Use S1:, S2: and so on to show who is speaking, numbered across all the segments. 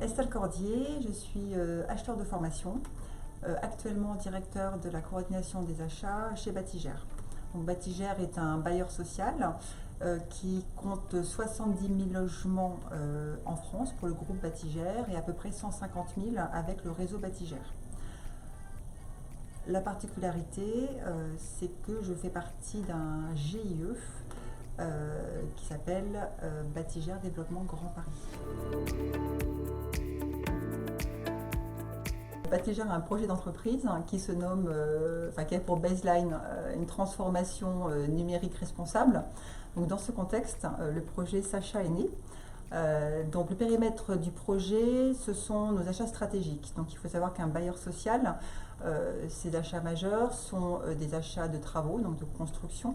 S1: Estelle Cordier, je suis acheteur de formation, actuellement directeur de la coordination des achats chez Batigère. Donc, Batigère est un bailleur social qui compte 70 000 logements en France pour le groupe Batigère et à peu près 150 000 avec le réseau Batigère. La particularité, c'est que je fais partie d'un GIE qui s'appelle Batigère Développement Grand Paris. Batigère a un projet d'entreprise qui se nomme, qui a pour baseline une transformation numérique responsable. Donc dans ce contexte, le projet Sacha est né. Donc le périmètre du projet, ce sont nos achats stratégiques. Donc il faut savoir qu'un bailleur social, ses achats majeurs sont des achats de travaux, donc de construction,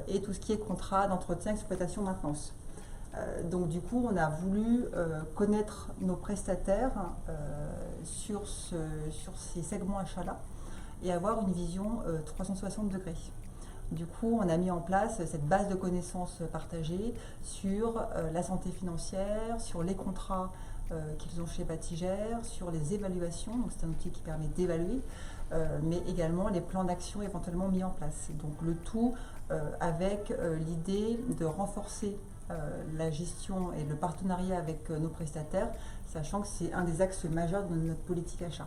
S1: et tout ce qui est contrat d'entretien, exploitation, maintenance. Donc du coup, on a voulu connaître nos prestataires sur ces segments achats-là et avoir une vision 360 degrés. Du coup, on a mis en place cette base de connaissances partagées sur la santé financière, sur les contrats qu'ils ont chez Batigère, sur les évaluations, donc c'est un outil qui permet d'évaluer, mais également les plans d'action éventuellement mis en place. Donc le tout avec l'idée de renforcer la gestion et le partenariat avec nos prestataires, sachant que c'est un des axes majeurs de notre politique achat.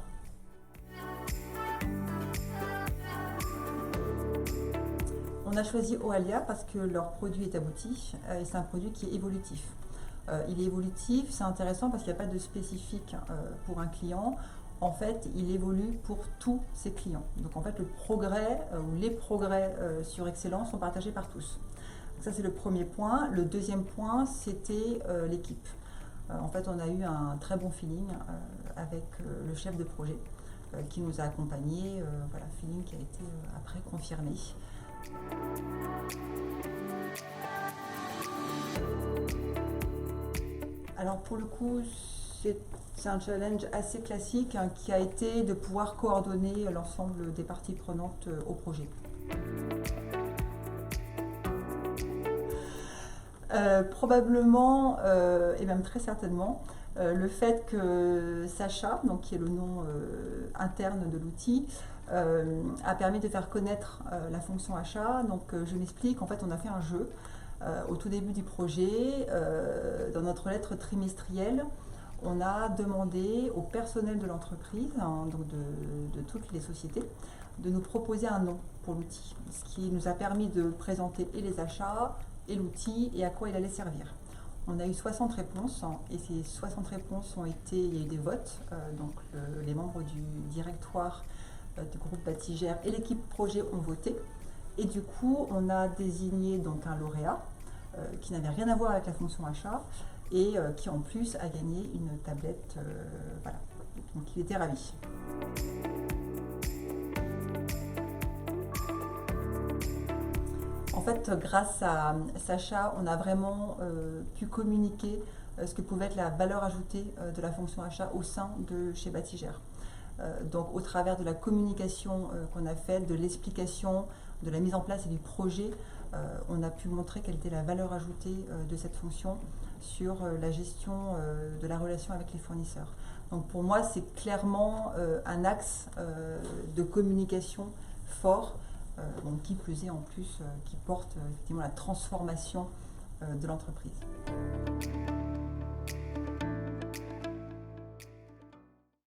S1: On a choisi Oalia parce que leur produit est abouti et c'est un produit qui est évolutif. Il est évolutif, c'est intéressant parce qu'il n'y a pas de spécifique pour un client. En fait, il évolue pour tous ses clients. Donc en fait, le progrès ou les progrès sur Excellence sont partagés par tous. Donc, ça, c'est le premier point. Le deuxième point, c'était l'équipe. En fait, on a eu un très bon feeling avec le chef de projet qui nous a accompagnés. Voilà, feeling qui a été après confirmé. Alors pour le coup, c'est un challenge assez classique qui a été de pouvoir coordonner l'ensemble des parties prenantes au projet. Probablement, et même très certainement, le fait que Sacha, donc qui est le nom interne de l'outil, a permis de faire connaître la fonction achat. Donc je m'explique, en fait on a fait un jeu au tout début du projet. Dans notre lettre trimestrielle, on a demandé au personnel de l'entreprise, donc de toutes les sociétés, de nous proposer un nom pour l'outil, ce qui nous a permis de présenter et les achats et l'outil et à quoi il allait servir. On a eu 60 réponses et ces 60 réponses il y a eu des votes, donc les membres du directoire du groupe Batigère et l'équipe projet ont voté et du coup on a désigné donc un lauréat qui n'avait rien à voir avec la fonction achat et qui en plus a gagné une tablette, voilà, donc il était ravi. En fait, grâce à Sacha, on a vraiment pu communiquer ce que pouvait être la valeur ajoutée de la fonction achat au sein de chez Batigère. Donc au travers de la communication qu'on a faite, de l'explication, de la mise en place et du projet, on a pu montrer quelle était la valeur ajoutée de cette fonction sur la gestion de la relation avec les fournisseurs. Donc pour moi, c'est clairement un axe de communication fort, donc qui plus est en plus, qui porte effectivement la transformation de l'entreprise.